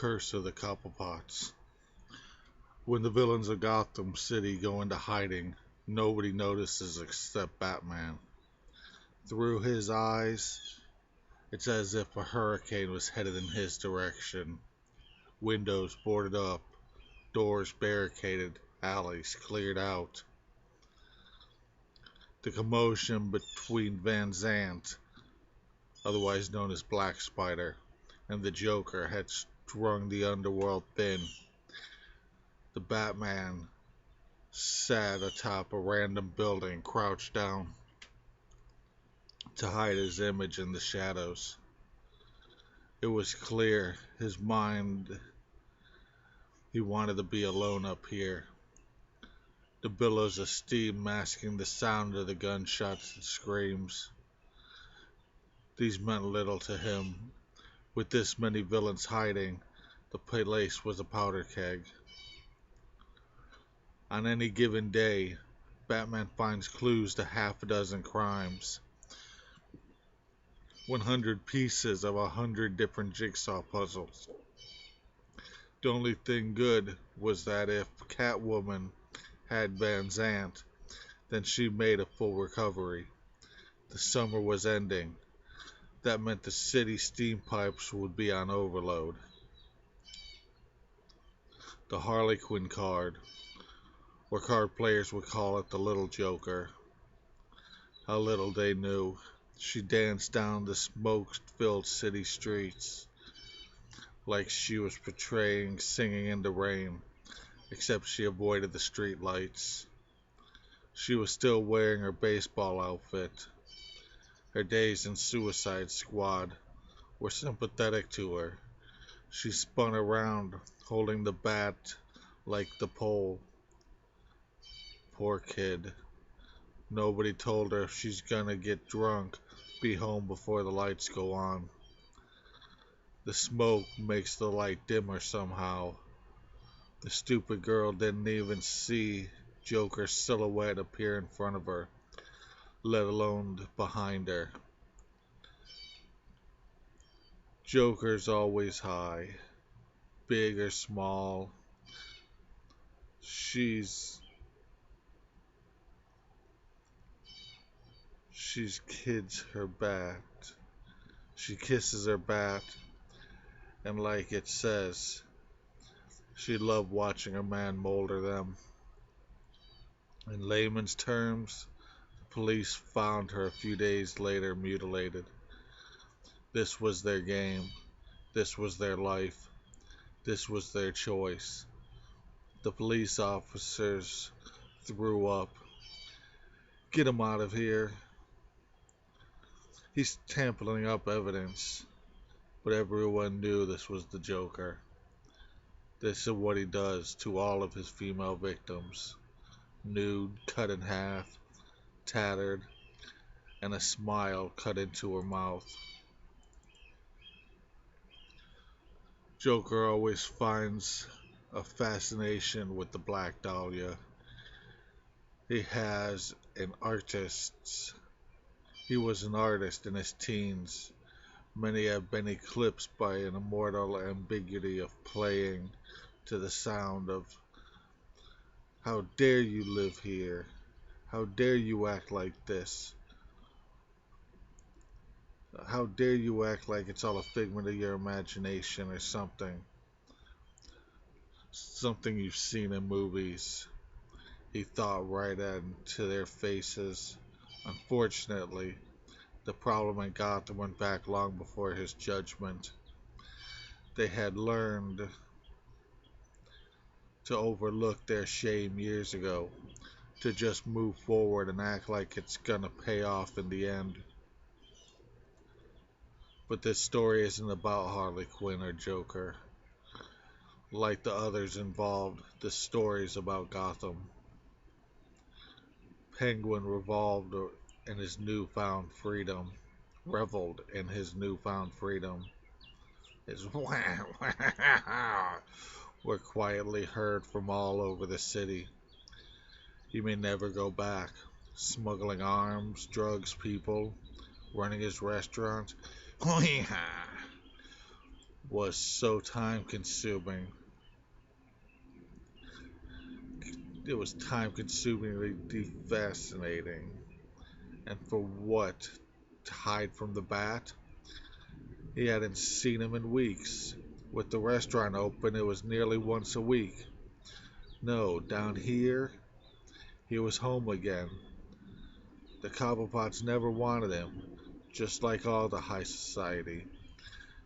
Curse of the Cobblepotts. When the villains of Gotham City go into hiding, nobody notices except Batman. Through his eyes, it's as if a hurricane was headed in his direction. Windows boarded up, doors barricaded, alleys cleared out. The commotion between Van Zant, otherwise known as Black Spider, and the Joker had strung the underworld thin. The Batman sat atop a random building, crouched down to hide his image in the shadows. It was clear, his mind, he wanted to be alone up here. The billows of steam masking the sound of the gunshots and screams. These meant little to him. With this many villains hiding, the place was a powder keg. On any given day, Batman finds clues to half a dozen crimes. 100 pieces of 100 different jigsaw puzzles. The only thing good was that if Catwoman had Van Zant, then she made a full recovery. The summer was ending. That meant the city steam pipes would be on overload. The Harley Quinn card, or card players would call it the Little Joker. How little they knew. She danced down the smoke-filled city streets like she was portraying Singing in the Rain, except she avoided the street lights. She was still wearing her baseball outfit. Her days in Suicide Squad were sympathetic to her. She spun around, holding the bat like the pole. Poor kid. Nobody told her if she's gonna get drunk, be home before the lights go on. The smoke makes the light dimmer somehow. The stupid girl didn't even see Joker's silhouette appear in front of her, let alone behind her. Joker's always high, big or small. She's kids her bat. She kisses her bat, and like it says, she loved watching a man molder them. In layman's terms, the police found her a few days later mutilated. This was their game. This was their life. This was their choice. The police officers threw up. Get him out of here. He's tampering up evidence. But everyone knew this was the Joker. This is what he does to all of his female victims. Nude, cut in half, tattered, and a smile cut into her mouth. Joker always finds a fascination with the Black Dahlia. He has an artist's. He was an artist in his teens. Many have been eclipsed by an immortal ambiguity of playing to the sound of "How dare you live here? How dare you act like this? How dare you act like it's all a figment of your imagination or something? Something you've seen in movies." He thought right into their faces. Unfortunately, the problem in Gotham went back long before his judgment. They had learned to overlook their shame years ago, to just move forward and act like it's gonna pay off in the end. But this story isn't about Harley Quinn or Joker. Like the others involved, this story is about Gotham. Penguin in his newfound freedom, reveled in his newfound freedom. His were quietly heard from all over the city. He may never go back, smuggling arms, drugs, people, running his restaurant. was so time consuming. It was time consumingly fascinating. And for what? To hide from the bat? He hadn't seen him in weeks. With the restaurant open, it was nearly once a week. No, down here, he was home again. The cobblepotts never wanted him, just like all the high society.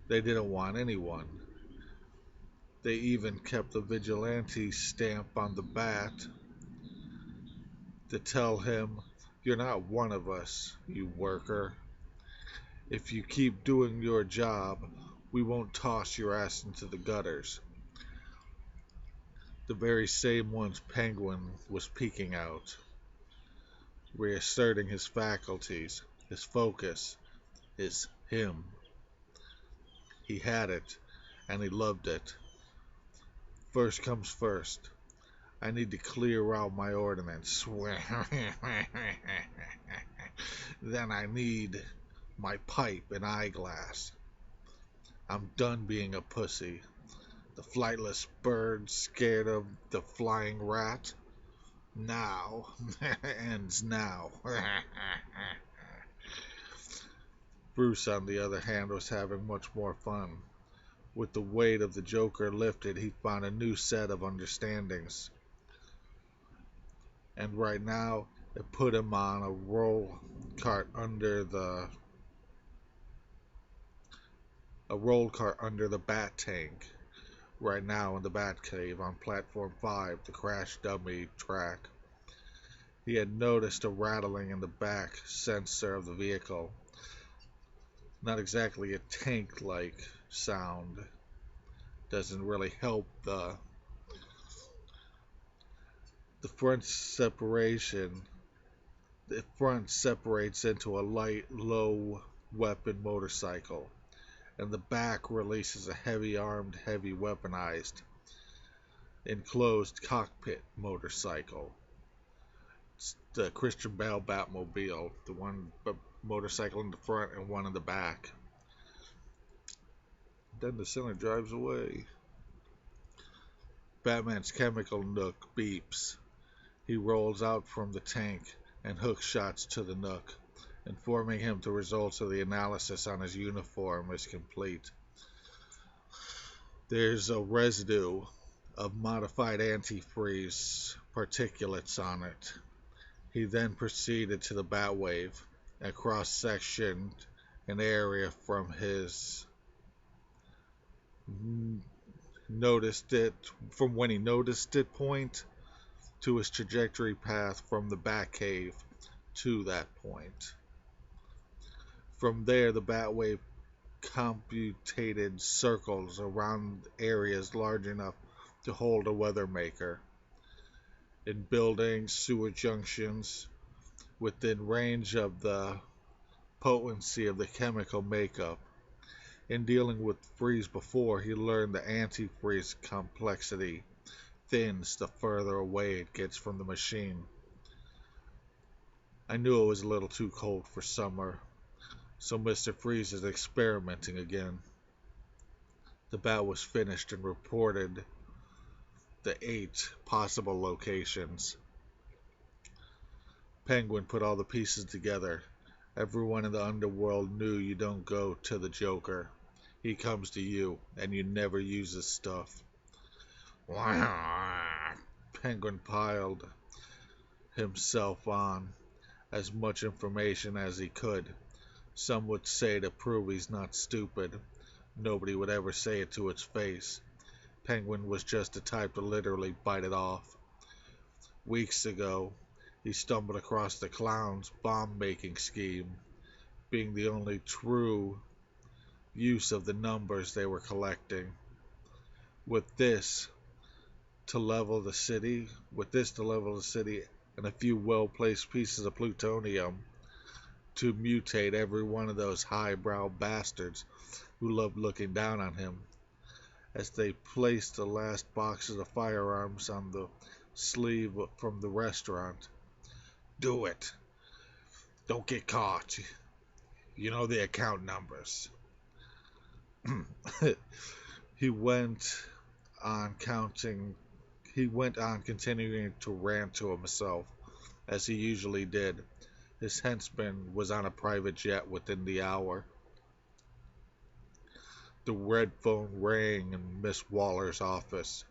They didn't want anyone. They even kept the vigilante stamp on the bat to tell him, "You're not one of us, you worker. If you keep doing your job, we won't toss your ass into the gutters." The very same ones Penguin was peeking out, reasserting his faculties, his focus, his him. He had it, and he loved it. First comes first. I need to clear out my ordnance. Then I need my pipe and eyeglass. I'm done being a pussy. The flightless bird scared of the flying rat. Now ends now. Bruce, on the other hand, was having much more fun. With the weight of the Joker lifted, he found a new set of understandings. And right now, it put him on a roll cart under the bat tank. Right now in the bat cave on platform 5, the crash dummy track. He had noticed a rattling in the back sensor of the vehicle. Not exactly a tank-like sound. Doesn't really help the front separation. The front separates into a light, low weapon motorcycle, and the back releases a heavy-armed, heavy weaponized, enclosed cockpit motorcycle. It's the Christian Bale Batmobile, the one motorcycle in the front and one in the back. Then the center drives away. Batman's chemical nook beeps. He rolls out from the tank and hooks shots to the nook, informing him the results of the analysis on his uniform is complete. There's a residue of modified antifreeze particulates on it. He then proceeded to the Batwave and cross-sectioned an area from when he noticed it point to his trajectory path from the Batcave to that point. From there, the Batwave computed circles around areas large enough to hold a Weathermaker. In buildings, sewer junctions, within range of the potency of the chemical makeup. In dealing with freeze before, he learned the antifreeze complexity thins the further away it gets from the machine. I knew it was a little too cold for summer, so Mr. Freeze is experimenting again. The bat was finished and reported the 8 possible locations. Penguin put all the pieces together. Everyone in the underworld knew you don't go to the Joker. He comes to you, and you never use his stuff. Penguin piled himself on as much information as he could. Some would say to prove he's not stupid. Nobody would ever say it to its face. Penguin was just the type to literally bite it off. Weeks ago, he stumbled across the clown's bomb-making scheme, being the only true use of the numbers they were collecting. With this to level the city, and a few well-placed pieces of plutonium to mutate every one of those highbrow bastards who loved looking down on him. As they placed the last boxes of firearms on the sleeve from the restaurant. Do it. Don't get caught. You know the account numbers. He went on counting. He went on continuing to rant to himself, as he usually did. His henchman was on a private jet within the hour. The red phone rang in Miss Waller's office.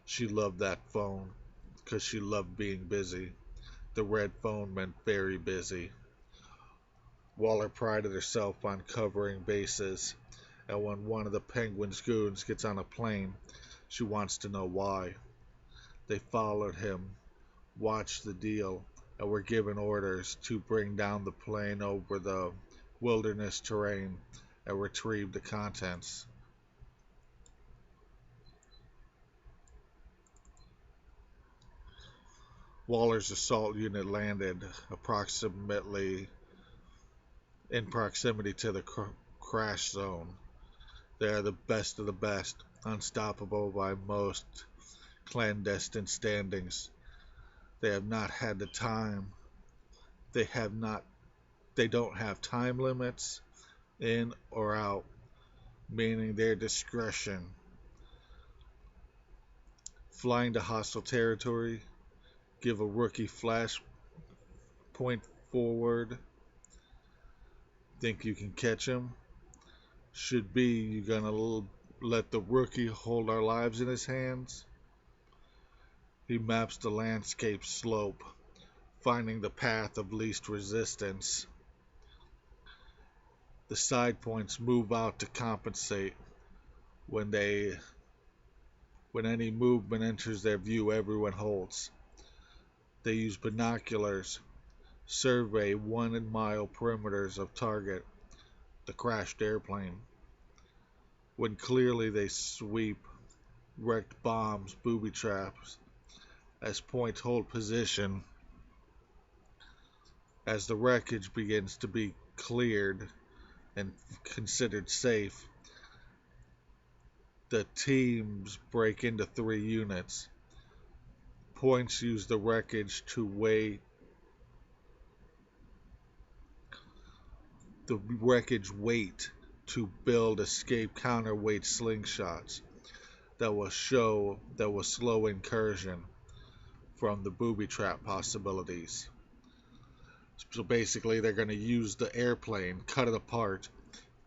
She loved that phone, 'cause she loved being busy. The red phone meant very busy. Waller prided herself on covering bases, and when one of the Penguin's goons gets on a plane, she wants to know why. They followed him, watched the deal, and were given orders to bring down the plane over the wilderness terrain and retrieve the contents. Waller's assault unit landed approximately in proximity to the crash zone. They are the best of the best, unstoppable by most clandestine standings. They have not had the time. They have not. They don't have time limits, in or out, meaning their discretion. Flying to hostile territory, give a rookie flash point forward, think you can catch him. Should be you gonna let the rookie hold our lives in his hands? He maps the landscape slope, finding the path of least resistance. The side points move out to compensate. When they when any movement enters their view, everyone halts. They use binoculars, survey 1 mile perimeters of target, the crashed airplane. When clearly they sweep wrecked bombs, booby traps, as points hold position. As the wreckage begins to be cleared and considered safe, the teams break into 3 units. Points use the wreckage to weight to build escape counterweight slingshots that will slow incursion from the booby trap possibilities. So basically they're going to use the airplane, cut it apart,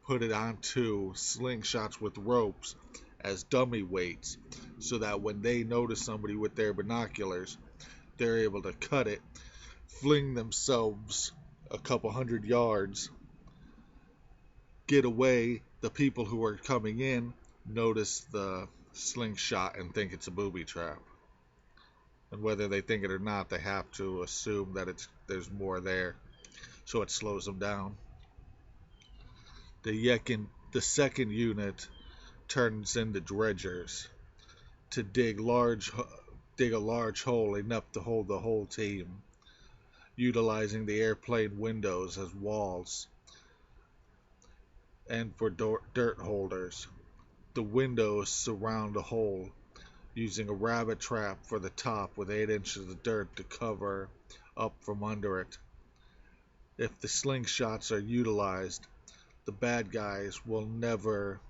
put it onto slingshots with ropes as dummy weights, so that when they notice somebody with their binoculars, they're able to cut it, fling themselves a couple 100 yards, get away. The people who are coming in notice the slingshot and think it's a booby trap. And whether they think it or not, they have to assume that there's more there, so it slows them down. The second unit turns into dredgers to dig a large hole enough to hold the whole team, utilizing the airplane windows as walls and for dirt holders. The windows surround the hole, using a rabbit trap for the top with 8 inches of dirt to cover up from under it. If the slingshots are utilized, the bad guys will never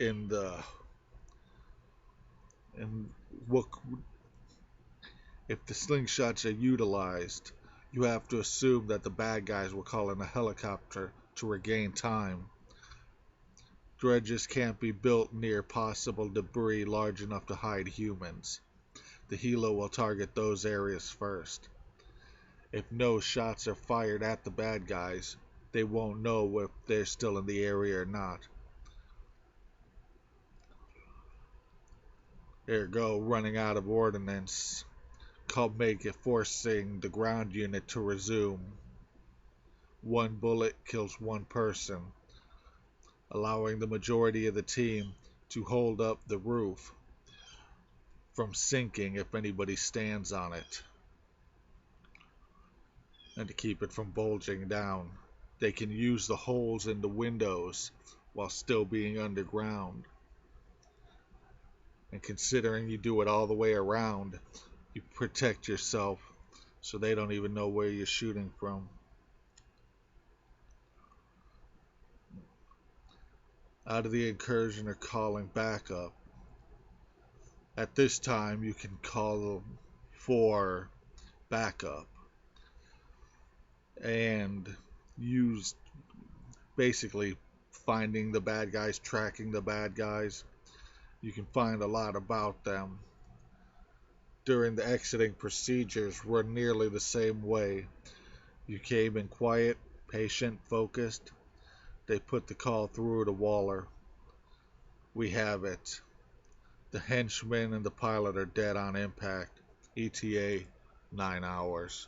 in the in what if the slingshots are utilized, you have to assume that the bad guys will call in a helicopter to regain time. Dredges can't be built near possible debris large enough to hide humans. The helo will target those areas first. If no shots are fired at the bad guys, they won't know if they're still in the area or not. Ergo, running out of ordnance, make it forcing the ground unit to resume. 1 bullet kills 1 person, allowing the majority of the team to hold up the roof from sinking if anybody stands on it, and to keep it from bulging down. They can use the holes in the windows while still being underground. And considering you do it all the way around, you protect yourself so they don't even know where you're shooting from. out of the incursion are calling backup. At this time, you can call for backup and use basically finding the bad guys, tracking the bad guys. You can find a lot about them. During the exiting procedures were nearly the same way. You came in quiet, patient, focused. They put the call through to Waller. We have it. The henchman and the pilot are dead on impact. ETA 9 hours.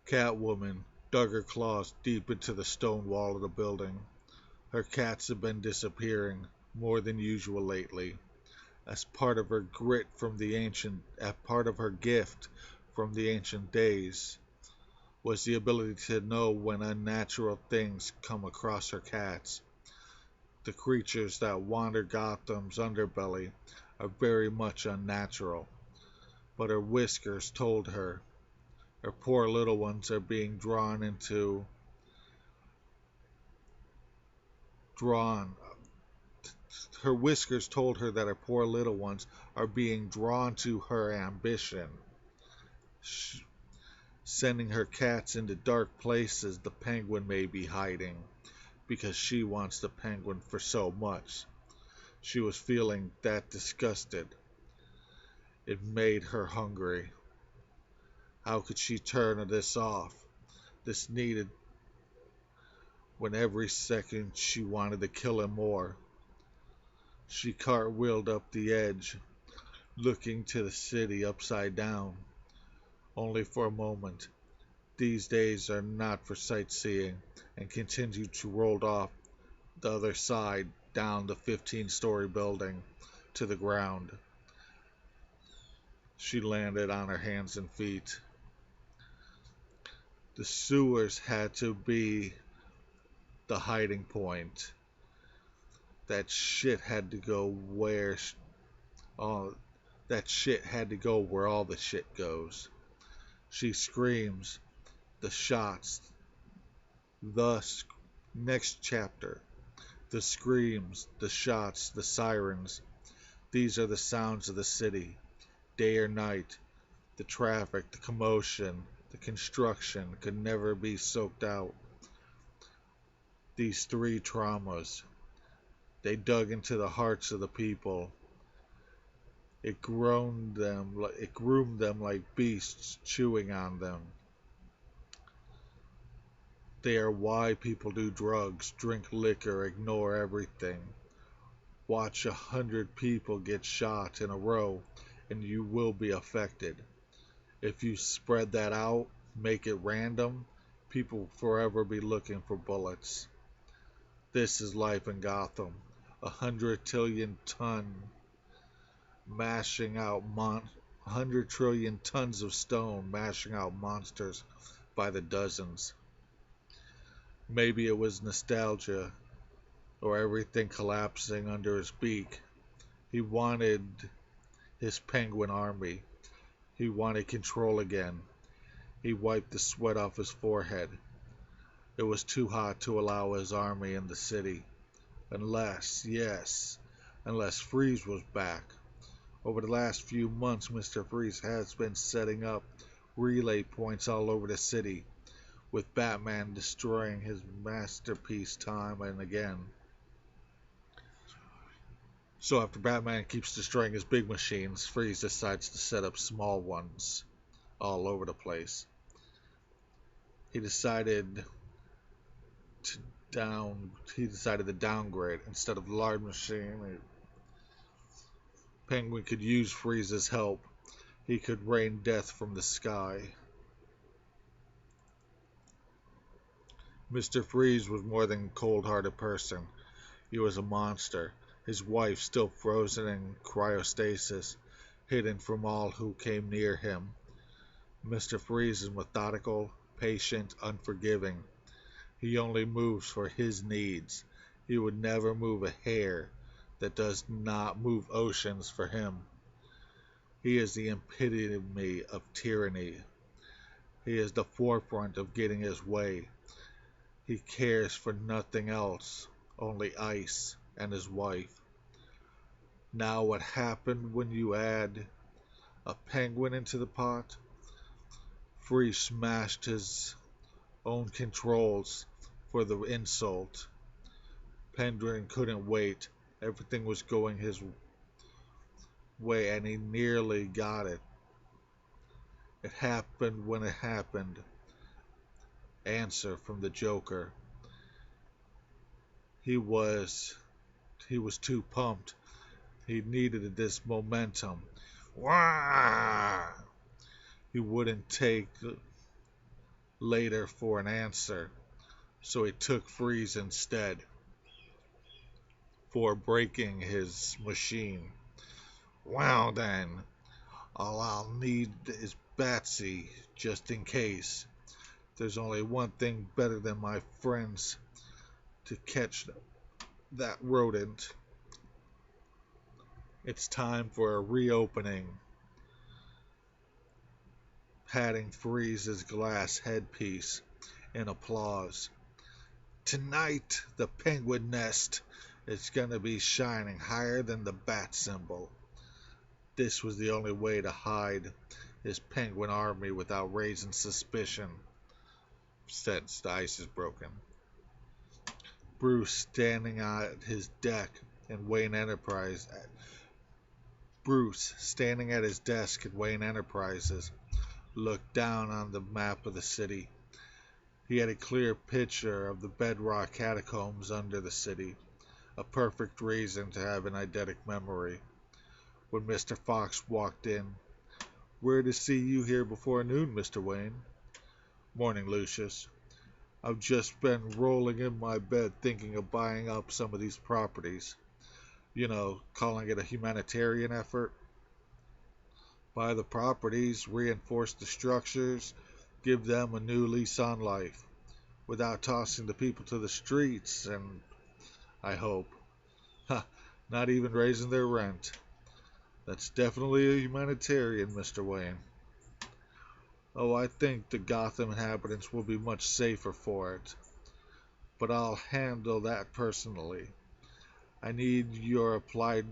Catwoman dug her claws deep into the stone wall of the building. Her cats have been disappearing more than usual lately. As part of her part of her gift from the ancient days was the ability to know when unnatural things come across her cats. The creatures that wander Gotham's underbelly are very much unnatural, but her whiskers told her her poor little ones are being drawn. Her whiskers told her that her poor little ones are being drawn to her ambition, sending her cats into dark places the Penguin may be hiding, because she wants the Penguin for so much. She was feeling that disgusted. It made her hungry. How could she turn this off? This needed when every second she wanted to kill him more. She cartwheeled up the edge, looking to the city upside down, only for a moment. These days are not for sightseeing, and continued to roll off the other side down the 15-story building to the ground. She landed on her hands and feet. The sewers had to be the hiding point. That shit had to go where all that shit had to go where all the shit goes. She screams, the shots, the next chapter, the screams, the shots, the sirens. These are the sounds of the city, day or night. The traffic, the commotion, the construction could never be soaked out. These three traumas, they dug into the hearts of the people. It groomed them like beasts chewing on them. They are why people do drugs, drink liquor, ignore everything. Watch 100 people get shot in a row and you will be affected. If you spread that out, make it random, people will forever be looking for bullets. This is life in Gotham. 100 trillion tons of stone mashing out monsters by the dozens. Maybe it was nostalgia, or everything collapsing under his beak. He wanted his penguin army. He wanted control again. He wiped the sweat off his forehead. It was too hot to allow his army in the city. Unless Freeze was back. Over the last few months, Mr. Freeze has been setting up relay points all over the city, with Batman destroying his masterpiece time and again. So after Batman keeps destroying his big machines, Freeze decides to set up small ones all over the place. He decided to downgrade. Instead of the large machine, Penguin could use Freeze's help. He could rain death from the sky. Mr. Freeze was more than a cold-hearted person. He was a monster. His wife still frozen in cryostasis, hidden from all who came near him. Mr. Freeze is methodical, patient, unforgiving. He only moves for his needs. He would never move a hair that does not move oceans for him. He is the epitome of tyranny. He is the forefront of getting his way. He cares for nothing else, only ice and his wife. Now what happened when you add a penguin into the pot? Free smashed his own controls for the insult. Penguin couldn't wait. Everything was going his way and he nearly got it. It happened when it happened. Answer from the Joker. He was he was too pumped. He needed this momentum. Wah! He wouldn't take later for an answer, so he took Freeze instead for breaking his machine. Well then, all I'll need is Batsy, just in case. There's only one thing better than my friends to catch that rodent. It's time for a reopening. Patting Freeze's glass headpiece in applause. Tonight, the penguin nest is gonna be shining higher than the bat symbol. This was the only way to hide his penguin army without raising suspicion, since the ice is broken. Bruce standing at his deck in Wayne Enterprise. Bruce, standing at his desk in Wayne Enterprises, looked down on the map of the city. He had a clear picture of the bedrock catacombs under the city, a perfect reason to have an eidetic memory. When Mr. Fox walked in, "Where to see you here before noon, Mr. Wayne?" "Morning, Lucius. I've just been rolling in my bed thinking of buying up some of these properties. You know, calling it a humanitarian effort. Buy the properties, reinforce the structures, give them a new lease on life, without tossing the people to the streets, and, I hope, not even raising their rent. That's definitely a humanitarian, Mr. Wayne. Oh, I think the Gotham inhabitants will be much safer for it, but I'll handle that personally. I need your applied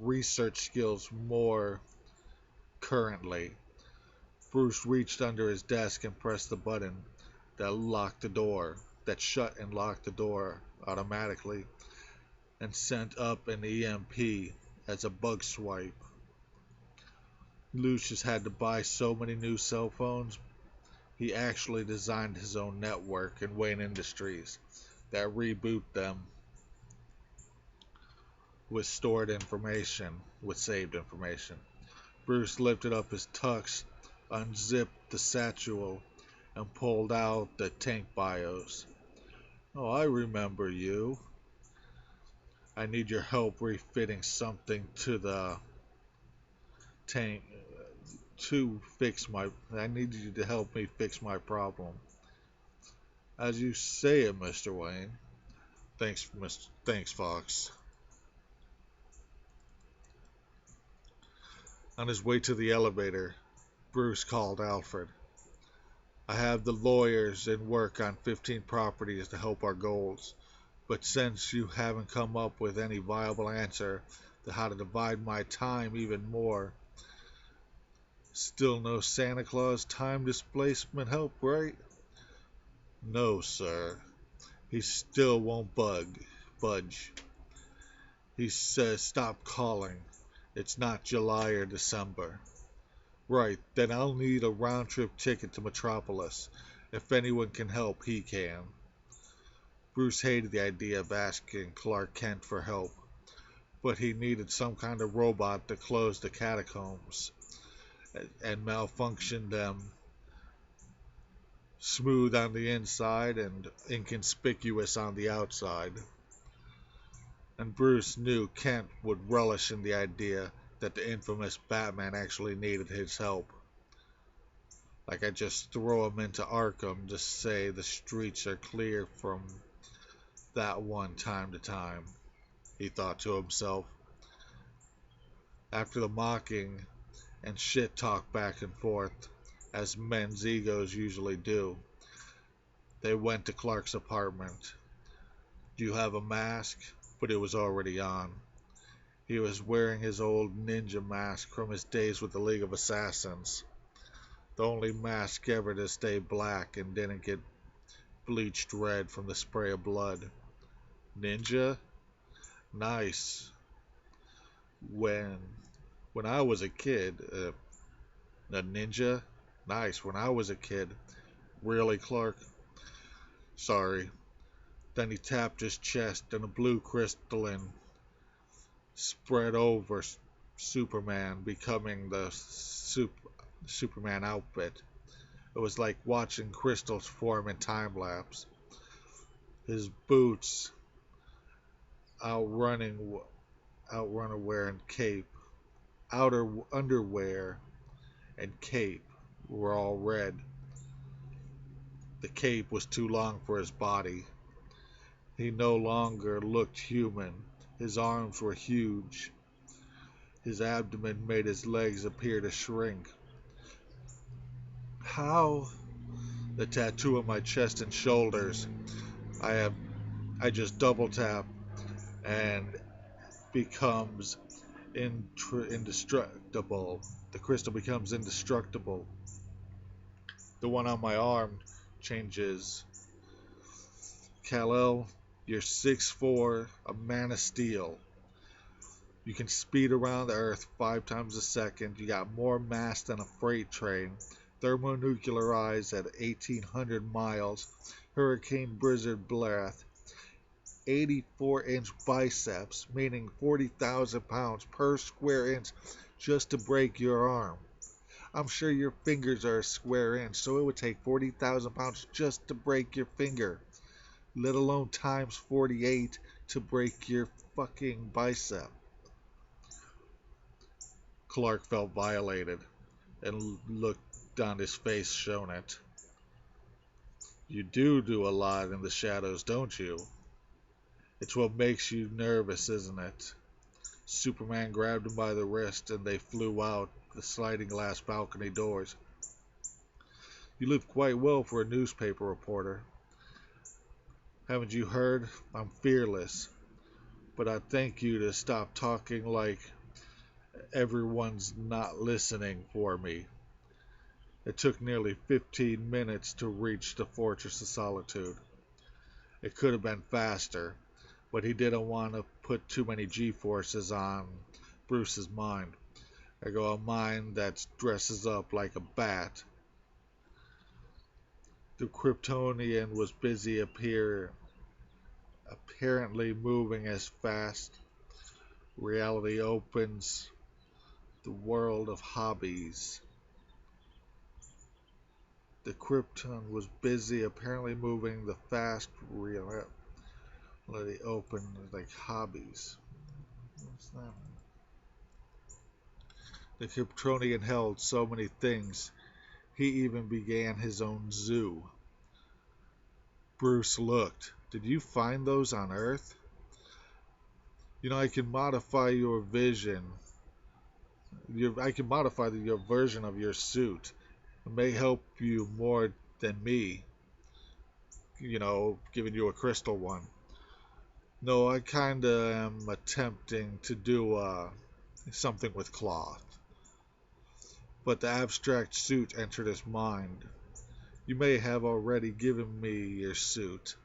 research skills more currently." Bruce reached under his desk and pressed the button that shut and locked the door automatically, and sent up an EMP as a bug swipe. Lucius had to buy so many new cell phones, he actually designed his own network in Wayne Industries that reboot them with saved information. Bruce lifted up his tux, unzipped the satchel, and pulled out the tank bios. "Oh, I remember you. I need your help refitting something to the tank I need you to help me fix my problem." "As you say it, Mr. Wayne." Thanks, Fox." On his way to the elevator, Bruce called Alfred. "I have the lawyers in work on 15 properties to help our goals, but since you haven't come up with any viable answer to how to divide my time even more, still no Santa Claus time displacement help, right?" "No, sir. He still won't budge. He says stop calling. It's not July or December." "Right, then I'll need a round-trip ticket to Metropolis. If anyone can help, he can." Bruce hated the idea of asking Clark Kent for help, but he needed some kind of robot to close the catacombs and malfunction them smooth on the inside and inconspicuous on the outside. And Bruce knew Kent would relish in the idea that the infamous Batman actually needed his help. Like, I just throw him into Arkham to say the streets are clear from that one time to time, he thought to himself. After the mocking and shit talk back and forth, as men's egos usually do, They went to Clark's apartment. "Do you have a mask?" But it was already on. He was wearing his old ninja mask from his days with the League of Assassins. The only mask ever to stay black and didn't get bleached red from the spray of blood. Ninja? Nice. When when I was a kid, a ninja? Nice. When I was a kid. Really, Clark? Sorry. Then he tapped his chest and a blue crystalline spread over Superman, becoming the Superman outfit. It was like watching crystals form in time lapse. His boots, outrunning outerwear and cape, outer underwear and cape were all red. The cape was too long for his body. He no longer looked human. His arms were huge. His abdomen made his legs appear to shrink. How? The tattoo on my chest and shoulders. I have I just double tap and becomes indestructible. The crystal becomes indestructible. The one on my arm changes. Kal-El, you're 6'4", a man of steel. You can speed around the Earth 5 times a second. You got more mass than a freight train. Thermonuclear at 1,800 miles. Hurricane blizzard breath. 84-inch biceps, meaning 40,000 pounds per square inch just to break your arm. I'm sure your fingers are a square inch, so it would take 40,000 pounds just to break your finger, let alone times 48 to break your fucking bicep. Clark felt violated and looked on his face, shone it. You do a lot in the shadows, don't you? It's what makes you nervous, isn't it? Superman grabbed him by the wrist and they flew out the sliding glass balcony doors. You live quite well for a newspaper reporter. Haven't you heard? I'm fearless. But I thank you to stop talking like everyone's not listening for me. It took nearly 15 minutes to reach the Fortress of Solitude. It could have been faster, but he didn't want to put too many G-forces on Bruce's mind. I go, a mind that dresses up like a bat. The Kryptonian was busy apparently moving as fast. Reality opens the world of hobbies. The Krypton was busy apparently moving the fast reality open like hobbies. What's that? The Kryptonian held so many things. He even began his own zoo. Bruce looked. Did you find those on Earth? You know, I can modify your vision. I can modify your version of your suit. It may help you more than me. You know, giving you a crystal one. No, I kinda am attempting to do something with cloth. But the abstract suit entered his mind. You may have already given me your suit.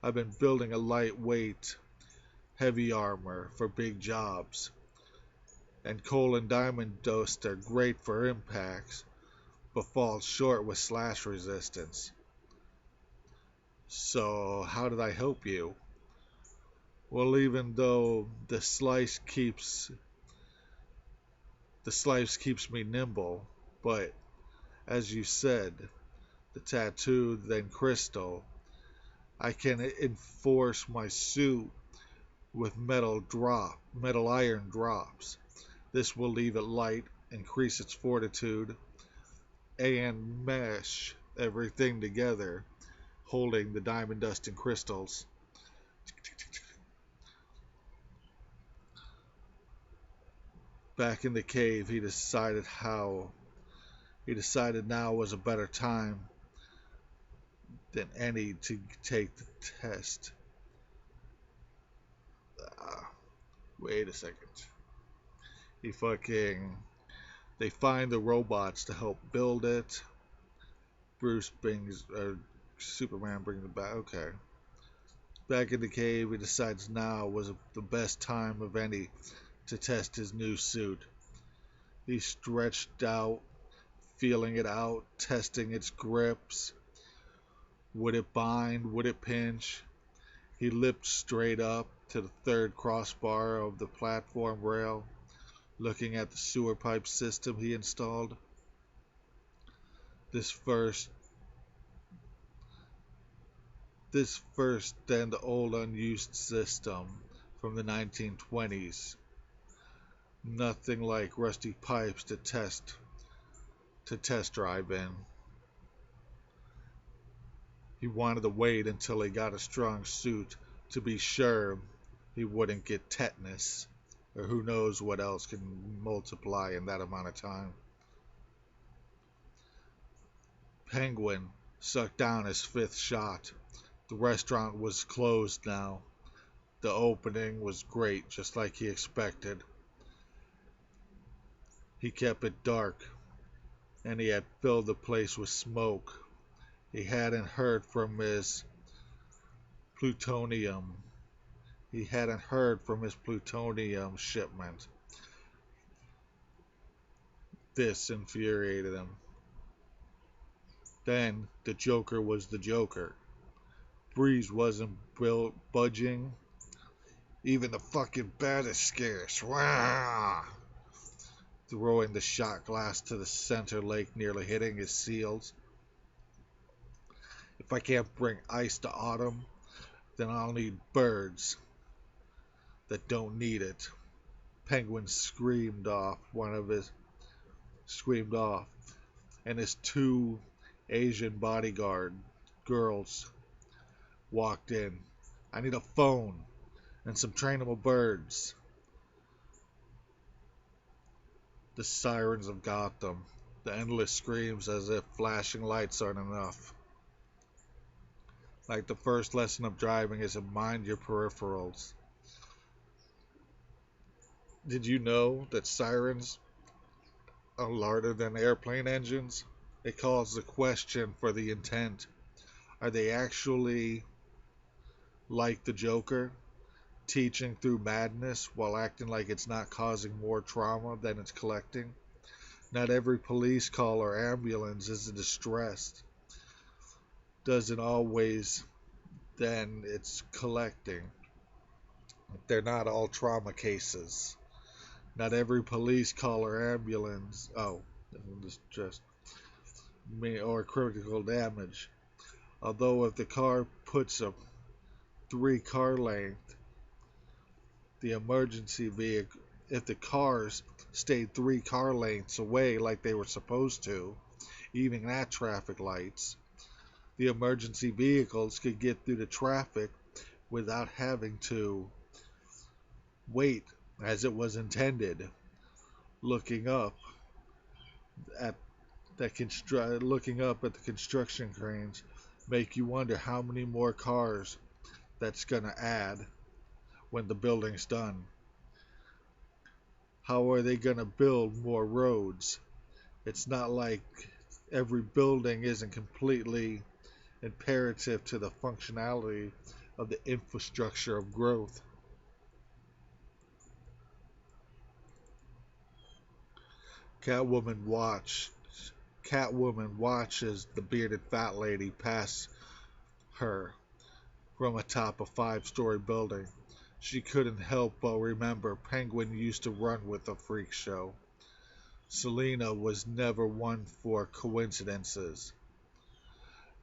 I've been building a lightweight, heavy armor for big jobs. And coal and diamond dust are great for impacts, but fall short with slash resistance. So, how did I help you? Well, even though the slice keeps me nimble, but as you said, the tattoo, then crystal, I can enforce my suit with metal iron drops. This will leave it light, increase its fortitude, and mesh everything together, holding the diamond dust and crystals. Back in the cave, he decided now was a better time than any to take the test. Uh, Wait a second. He fucking. They find the robots to help build it. Bruce brings. Superman brings it back. Okay. Back in the cave, he decides now was the best time of any to test his new suit. He stretched out, feeling it out, testing its grips. Would it bind? Would it pinch? He limped straight up to the third crossbar of the platform rail, looking at the sewer pipe system he installed. This first, this first, then the old unused system from the 1920s. Nothing like rusty pipes to test drive in. He wanted to wait until he got a strong suit to be sure he wouldn't get tetanus, or who knows what else can multiply in that amount of time. Penguin sucked down his fifth shot. The restaurant was closed now. The opening was great, just like he expected. He kept it dark, and he had filled the place with smoke. He hadn't heard from his plutonium. He hadn't heard from his plutonium shipment. This infuriated him. Then the Joker was the Joker. Breeze wasn't budging. Even the fucking bed is scarce. Wah! Throwing the shot glass to the center lake, nearly hitting his seals. If I can't bring ice to autumn, then I'll need birds that don't need it. Penguin screamed off, and his two Asian bodyguard girls walked in. I need a phone and some trainable birds. The sirens of Gotham, the endless screams as if flashing lights aren't enough. Like the first lesson of driving is to mind your peripherals. Did you know that sirens are louder than airplane engines? It calls the question for the intent. Are they actually like the Joker, teaching through madness while acting like it's not causing more trauma than it's collecting? Not every police call or ambulance is a distress. Doesn't always, then it's collecting. They're not all trauma cases. Not every police call or ambulance, distress or critical damage. Although if the car puts a 3-car length, the emergency vehicle, if the cars stayed 3-car lengths away like they were supposed to, even at traffic lights, the emergency vehicles could get through the traffic without having to wait as it was intended. Looking up at looking up at the construction cranes make you wonder how many more cars that's gonna add when the building's done. How are they gonna build more roads? It's not like every building isn't completely imperative to the functionality of the infrastructure of growth. Catwoman watched Catwoman watches the bearded fat lady pass her from atop a 5-story building. She couldn't help but remember Penguin used to run with a freak show. Selina was never one for coincidences.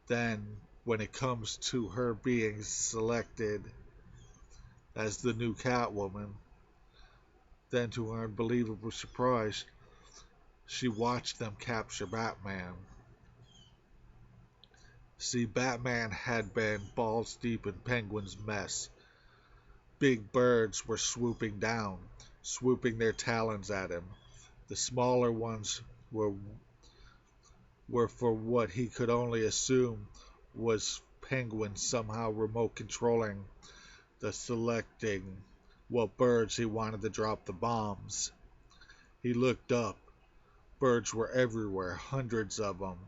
Then, when it comes to her being selected as the new Catwoman, then to her unbelievable surprise, she watched them capture Batman. See, Batman had been balls deep in Penguin's mess. Big birds were swooping down, swooping their talons at him. The smaller ones were for what he could only assume was Penguin somehow remote controlling the selecting what birds he wanted to drop the bombs. He looked up. Birds were everywhere, hundreds of them,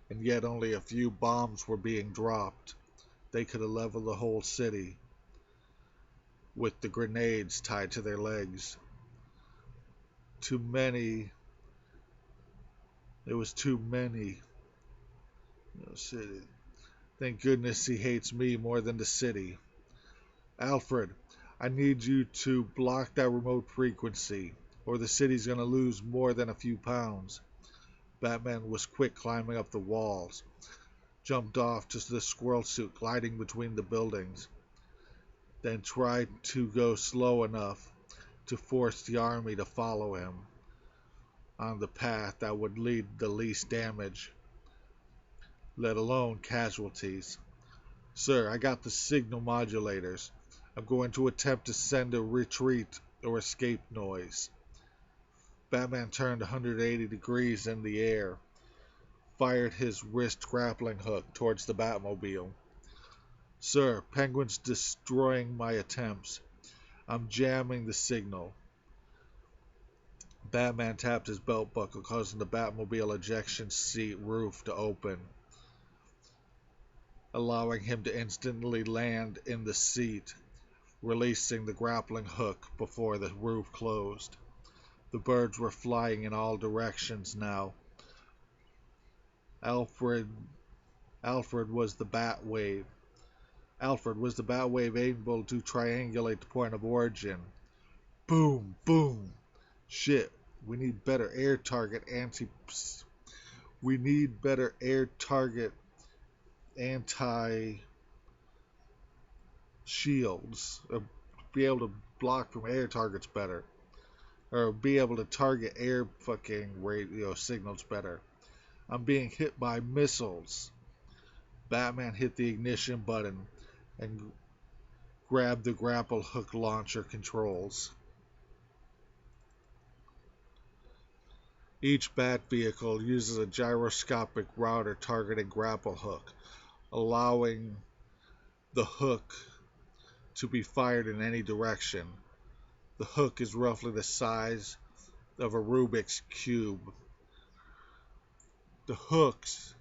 and yet only a few bombs were being dropped. They could have leveled the whole city with the grenades tied to their legs. Too many. It was too many. No city. Thank goodness he hates me more than the city. Alfred, I need you to block that remote frequency, or the city's gonna lose more than a few pounds. Batman was quick climbing up the walls, jumped off to the squirrel suit gliding between the buildings, then tried to go slow enough to force the army to follow him on the path that would lead the least damage, let alone casualties. Sir, I got the signal modulators. I'm going to attempt to send a retreat or escape noise. Batman turned 180 degrees in the air, fired his wrist grappling hook towards the Batmobile. Sir, Penguin's destroying my attempts. I'm jamming the signal. Batman tapped his belt buckle, causing the Batmobile ejection seat roof to open, allowing him to instantly land in the seat, releasing the grappling hook before the roof closed. The birds were flying in all directions now. Alfred was the Batwave. Alfred was the Batwave able to triangulate the point of origin. Boom, boom. Shit, we need better air target anti. We need better air target anti shields. Be able to block from air targets better, or be able to target air fucking radio signals better. I'm being hit by missiles. Batman hit the ignition button and grabbed the grapple hook launcher controls. Each Bat vehicle uses a gyroscopic router targeting grapple hook, allowing the hook to be fired in any direction. The hook is roughly the size of a Rubik's Cube. The hooks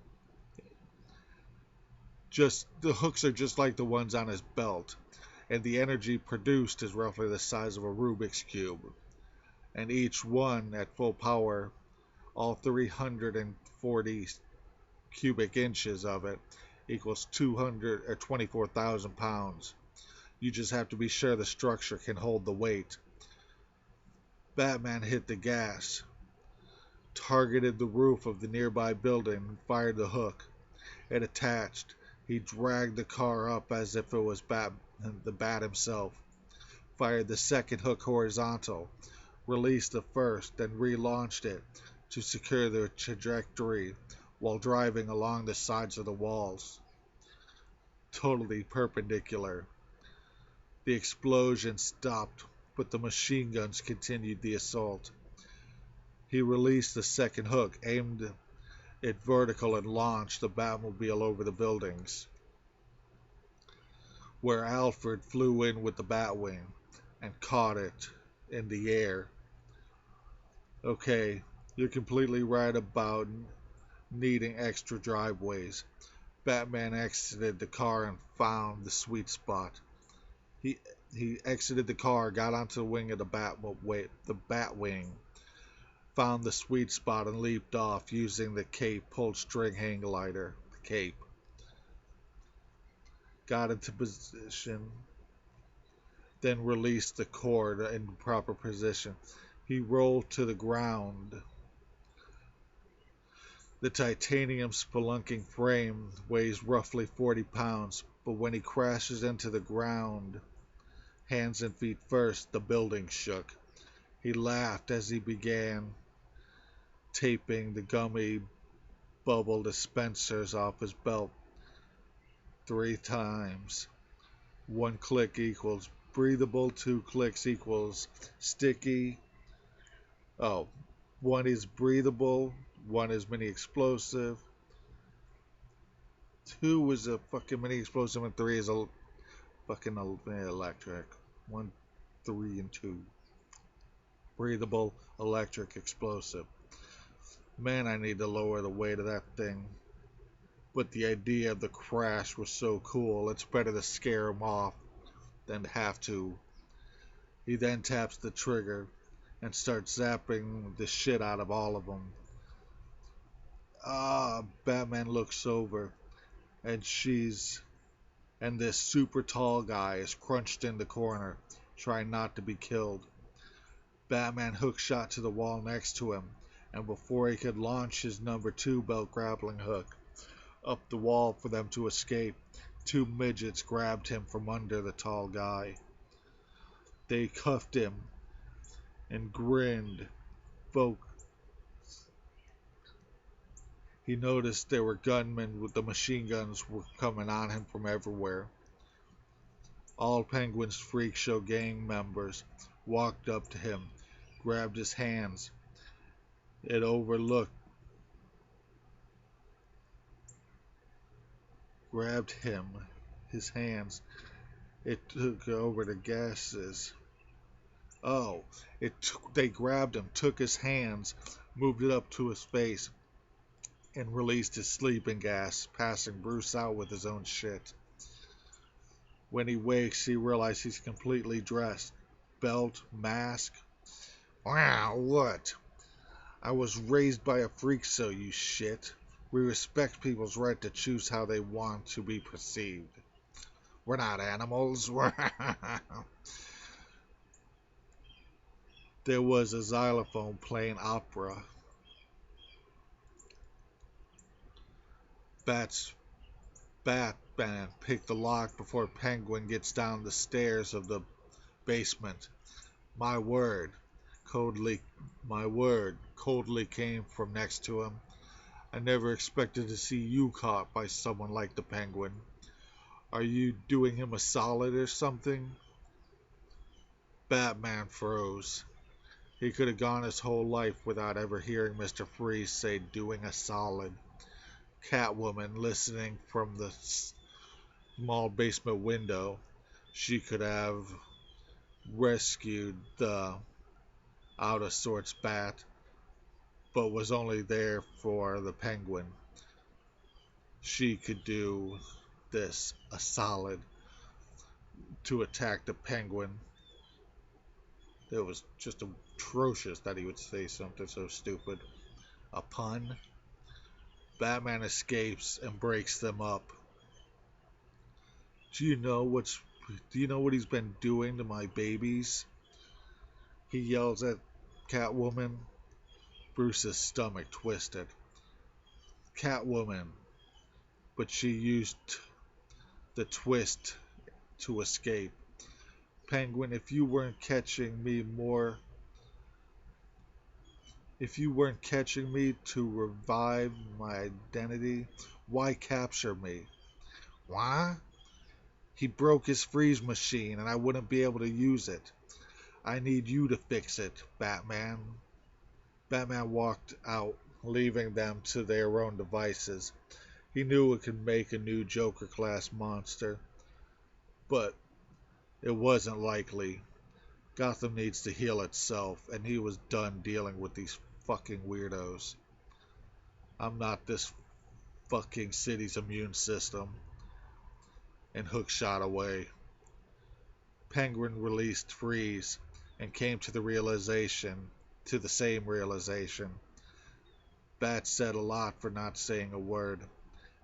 are just like the ones on his belt, and the energy produced is roughly the size of a Rubik's Cube. And each one at full power, all 340 cubic inches of it, equals 24,000 pounds. You just have to be sure the structure can hold the weight. Batman hit the gas, targeted the roof of the nearby building, and fired the hook. It attached. He dragged the car up as if it was the Bat himself, fired the second hook horizontal, released the first, then relaunched it to secure the trajectory while driving along the sides of the walls, totally perpendicular. The explosion stopped, but the machine guns continued the assault. He released the second hook, aimed it vertical, and launched the Batmobile over the buildings, where Alfred flew in with the Batwing and caught it in the air. Okay, you're completely right about needing extra driveways. Batman exited the car and found the sweet spot. He exited the car, got onto the wing of the Batwing, found the sweet spot and leaped off using the cape pulled string hang glider. The cape. Got into position, then released the cord in proper position. He rolled to the ground. The titanium spelunking frame weighs roughly 40 pounds, but when he crashes into the ground, hands and feet first, the building shook. He laughed as he began taping the gummy bubble dispensers off his belt 3 times. 1 click equals breathable, 2 clicks equals sticky. Oh, 1 is breathable, 1 is mini explosive. 2 was a fucking mini explosive and 3 is a fucking electric. 1, 3, and 2. Breathable electric explosive. Man, I need to lower the weight of that thing. But the idea of the crash was so cool, it's better to scare him off than to have to. He then taps the trigger and starts zapping the shit out of all of them. Batman looks over and this super tall guy is crunched in the corner, trying not to be killed. Batman hook shot to the wall next to him, and before he could launch his number 2 belt grappling hook up the wall for them to escape, 2 midgets grabbed him from under the tall guy. They cuffed him and grinned. He noticed there were gunmen with the machine guns were coming on him from everywhere. All Penguin's Freak Show gang members walked up to him, grabbed his hands. It overlooked, grabbed his hands. It took over the gases. They grabbed him, took his hands, moved it up to his face, and released his sleeping gas, passing Bruce out with his own shit. When he wakes, he realizes he's completely dressed. Belt, mask. Wow, what? I was raised by a freak show, you shit. We respect people's right to choose how they want to be perceived. We're not animals. There was a xylophone playing opera. Batman picked the lock before Penguin gets down the stairs of the basement. My word, coldly came from next to him. I never expected to see you caught by someone like the Penguin. Are you doing him a solid or something? Batman froze. He could have gone his whole life without ever hearing Mr. Freeze say doing a solid. Catwoman, listening from the small basement window, she could have rescued the out of sorts bat, but was only there for the Penguin. She could do this, a solid, to attack the Penguin. It was just atrocious that he would say something so stupid. A pun. Batman escapes and breaks them up. Do you know what he's been doing to my babies? He yells at Catwoman. Bruce's stomach twisted. Catwoman, but she used the twist to escape. Penguin, if you weren't catching me to revive my identity, why capture me? Why? He broke his freeze machine and I wouldn't be able to use it. I need you to fix it, Batman. Batman walked out, leaving them to their own devices. He knew it could make a new Joker-class monster, but it wasn't likely. Gotham needs to heal itself, and he was done dealing with these fucking weirdos. I'm not this fucking city's immune system. And Hook shot away. Penguin released Freeze and came to the same realization. Bat said a lot for not saying a word.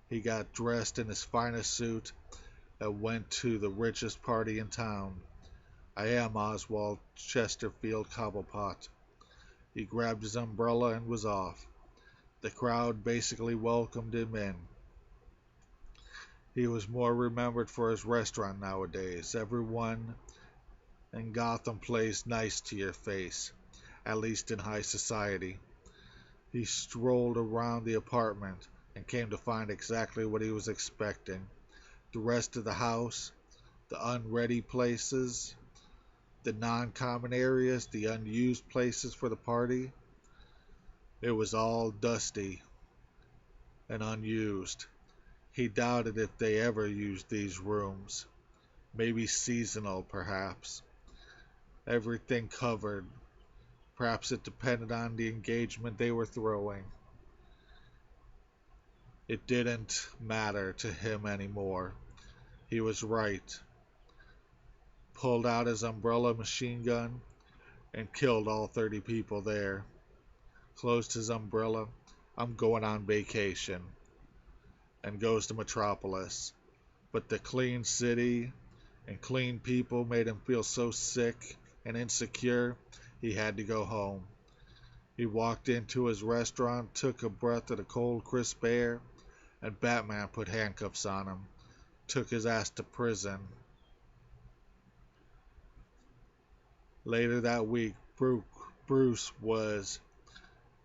He got dressed in his finest suit and went to the richest party in town. I am Oswald Chesterfield Cobblepott. He grabbed his umbrella and was off. The crowd basically welcomed him in. He was more remembered for his restaurant nowadays. Everyone in Gotham plays nice to your face, at least in high society. He strolled around the apartment and came to find exactly what he was expecting. The rest of the house, the unready places, the non-common areas, the unused places for the party, it was all dusty and unused. He doubted if they ever used these rooms. Maybe seasonal, perhaps. Everything covered. Perhaps it depended on the engagement they were throwing. It didn't matter to him anymore. He was right. Pulled out his umbrella machine gun and killed all 30 people there. Closed his umbrella. I'm going on vacation. And goes to Metropolis. But the clean city and clean people made him feel so sick and insecure, he had to go home. He walked into his restaurant, took a breath of the cold, crisp air, and Batman put handcuffs on him, took his ass to prison. Later that week, Bruce was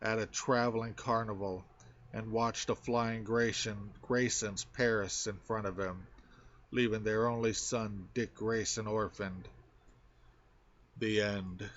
at a traveling carnival and watched the flying Graysons Paris in front of him, leaving their only son, Dick Grayson, orphaned. The end.